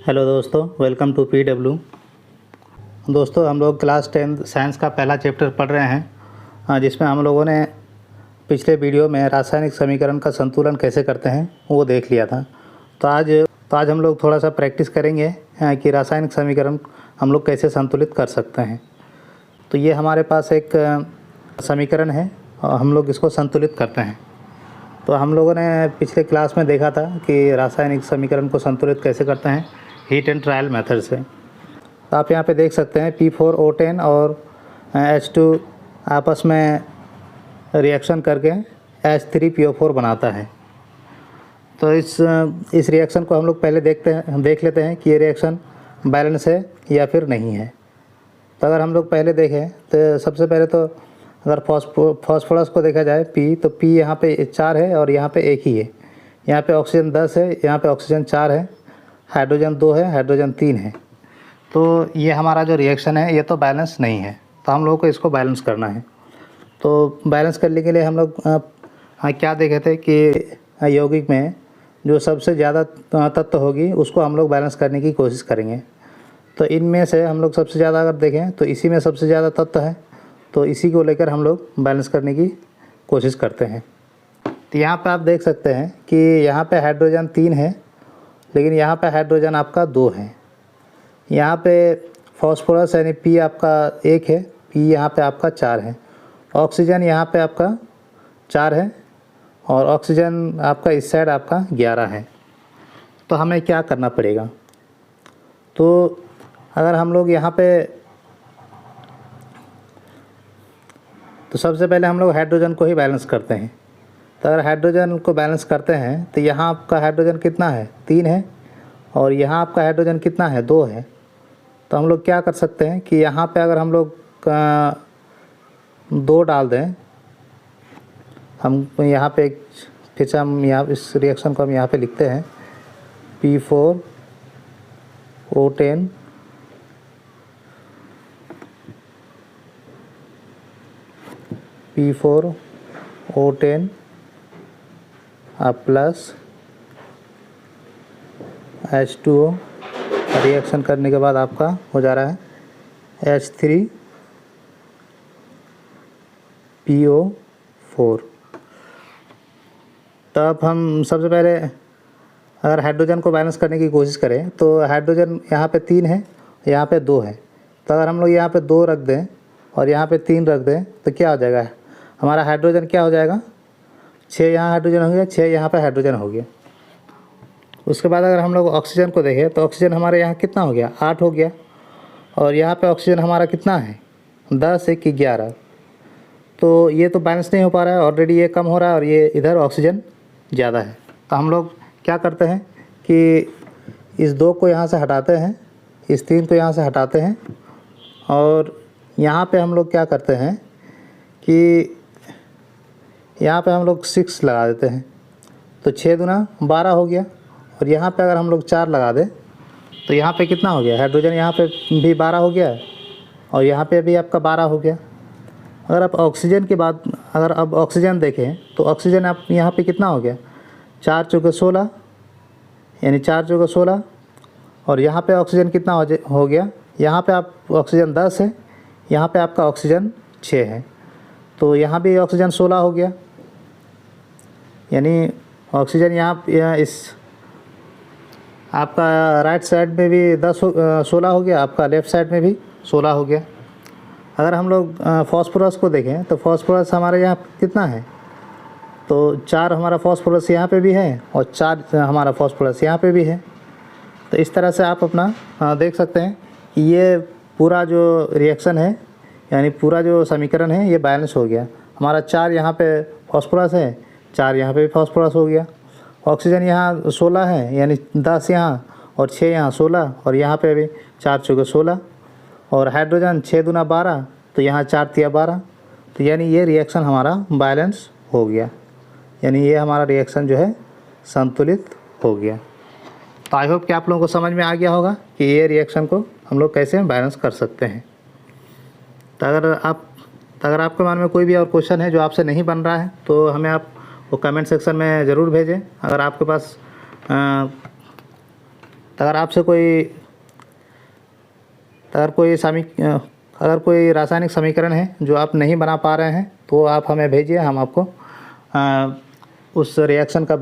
Hello दोस्तों, welcome to PW। दोस्तों, हम लोग क्लास 10 साइंस का पहला चैप्टर पढ़ रहे हैं, जिसमें हम लोगों ने पिछले वीडियो में रासायनिक समीकरण का संतुलन कैसे करते हैं वो देख लिया था। तो आज हम लोग थोड़ा सा प्रैक्टिस करेंगे कि रासायनिक समीकरण हम लोग कैसे संतुलित कर सकते हैं। तो ये हमारे पास एक समीकरण है और हम लोग इसको संतुलित करते हैं। तो हम लोगों ने पिछले क्लास में देखा था कि रासायनिक समीकरण को संतुलित कैसे करते हैं हीट एंड ट्रायल मेथड से। तो आप यहाँ पे देख सकते हैं P4O10 और H2 आपस में रिएक्शन करके H3PO4 बनाता है। तो इस रिएक्शन को हम लोग पहले देख लेते हैं कि ये रिएक्शन बैलेंस है या फिर नहीं है। तो अगर हम लोग पहले देखें तो सबसे पहले तो अगर फॉस्फोरस को देखा जाए P, तो P यहाँ पे 4 है और यहाँ पे 1 ही है। यहाँ पे ऑक्सीजन 10 है, यहाँ पे ऑक्सीजन 4 है, हाइड्रोजन 2 है, हाइड्रोजन 3 है। तो ये हमारा जो रिएक्शन है ये तो बैलेंस नहीं है। तो हम लोगों को इसको बैलेंस करना है। तो बैलेंस करने के लिए हम लोग क्या देखे थे कि यौगिक में जो सबसे ज़्यादा तत्व होगी उसको हम लोग बैलेंस करने की कोशिश करेंगे। तो इनमें से हम लोग सबसे ज़्यादा अगर देखें तो इसी में सबसे ज़्यादा तत्व है, तो इसी को लेकर हम लोग बैलेंस करने की कोशिश करते हैं। तो यहाँ पे आप देख सकते हैं कि यहाँ पे हाइड्रोजन 3 है, लेकिन यहाँ पे हाइड्रोजन आपका 2 है। यहाँ पे फॉस्फोरस यानी P आपका 1 है, P यहाँ पे आपका 4 है। ऑक्सीजन यहाँ पे आपका 4 है और ऑक्सीजन आपका इस साइड आपका 11 है। तो हमें क्या करना पड़ेगा? तो अगर हम लोग यहाँ पे तो सबसे पहले हम लोग हाइड्रोजन को ही बैलेंस करते हैं। तो अगर हाइड्रोजन को बैलेंस करते हैं तो यहाँ आपका हाइड्रोजन कितना है? 3 है और यहाँ आपका हाइड्रोजन कितना है? 2 है। तो हम लोग क्या कर सकते हैं कि यहाँ पे अगर हम लोग 2 डाल दें, हम यहाँ पे फिर से हम यहाँ इस रिएक्शन को हम यहाँ पे लिखते हैं P4O10 प्लस H2O। रिएक्शन करने के बाद आपका हो जा रहा है H3PO4। तो अब हम सबसे पहले अगर हाइड्रोजन को बैलेंस करने की कोशिश करें तो हाइड्रोजन यहाँ पे 3 है, यहाँ पे 2 है। तो अगर हम लोग यहाँ पे 2 रख दें और यहाँ पे 3 रख दें तो क्या हो जाएगा? हमारा हाइड्रोजन क्या हो जाएगा? 6 यहाँ हाइड्रोजन हो गया, 6 यहाँ पे हाइड्रोजन हो गया। उसके बाद अगर हम लोग ऑक्सीजन को देखें तो ऑक्सीजन हमारे यहाँ कितना हो गया? 8 हो गया। और यहाँ पे ऑक्सीजन हमारा कितना है? 10 1 11। तो ये तो बैलेंस नहीं हो पा रहा है, ऑलरेडी ये कम हो रहा है और ये इधर ऑक्सीजन ज़्यादा है। तो हम लोग क्या करते हैं कि इस 2 को यहाँ से हटाते हैं, इस 3 को यहाँ से हटाते हैं और यहाँ पे हम लोग क्या करते हैं कि यहाँ पे हम लोग 6 लगा देते हैं। तो 6 दूना 12 हो गया। और यहाँ पे अगर हम लोग 4 लगा दें तो यहाँ पे कितना हो गया? हाइड्रोजन यहाँ पे भी 12 हो गया और यहाँ पे भी आपका 12 हो गया। अगर आप ऑक्सीजन के बाद अगर अब ऑक्सीजन देखें तो ऑक्सीजन आप यहाँ पे कितना हो गया? 4 चौके 16, यानी 4 चौके 16। और यहाँ पे ऑक्सीजन कितना हो गया? यहाँ पे आप ऑक्सीजन 10 है, यहाँ पे आपका ऑक्सीजन 6 है। तो यहाँ भी ऑक्सीजन 16 हो गया, यानी ऑक्सीजन यहाँ इस आपका राइट साइड में भी 16 हो गया, आपका लेफ़्ट साइड में भी 16 हो गया। अगर हम लोग फॉस्फोरस को देखें तो फॉस्फोरस हमारे यहाँ कितना है? तो 4 हमारा फॉस्फोरस यहाँ पे भी है और 4 हमारा फॉस्फोरस यहाँ पे भी है। तो इस तरह से आप अपना देख सकते हैं कि ये पूरा जो रिएक्शन है यानी पूरा जो समीकरण है ये बैलेंस हो गया। हमारा 4 यहाँ पे फॉस्फोरस है, 4 यहाँ पे भी फॉस्फोरस हो गया। ऑक्सीजन यहाँ 16 है, यानी 10 यहाँ और 6 यहाँ 16 और यहाँ पे भी 4 चौके 16। और हाइड्रोजन 6 दूना 12, तो यहाँ 4 तिया 12। तो यानी ये रिएक्शन हमारा बैलेंस हो गया, यानी ये हमारा रिएक्शन जो है संतुलित हो गया। तो आई होप कि आप लोगों को समझ में आ गया होगा कि ये रिएक्शन को हम लोग कैसे बैलेंस कर सकते हैं। तो अगर आपके मन में कोई भी और क्वेश्चन है जो आपसे नहीं बन रहा है तो हमें आप वो कमेंट सेक्शन में ज़रूर भेजें। अगर आपके पास तो अगर कोई रासायनिक समीकरण है जो आप नहीं बना पा रहे हैं तो आप हमें भेजिए, हम आपको उस रिएक्शन का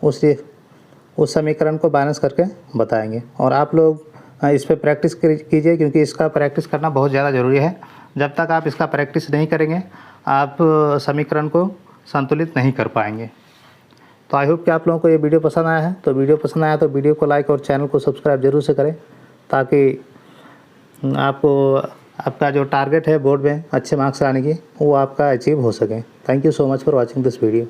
उस समीकरण को बैलेंस करके बताएंगे। और आप लोग इस पे प्रैक्टिस कीजिए, क्योंकि इसका प्रैक्टिस करना बहुत ज़्यादा ज़रूरी है। जब तक आप इसका प्रैक्टिस नहीं करेंगे आप समीकरण को संतुलित नहीं कर पाएंगे। तो आई होप कि आप लोगों को ये वीडियो पसंद आया है। तो वीडियो को लाइक और चैनल को सब्सक्राइब जरूर से करें, ताकि आपका जो टारगेट है बोर्ड में अच्छे मार्क्स लाने की वो आपका अचीव हो सके। Thank you so much for watching this video.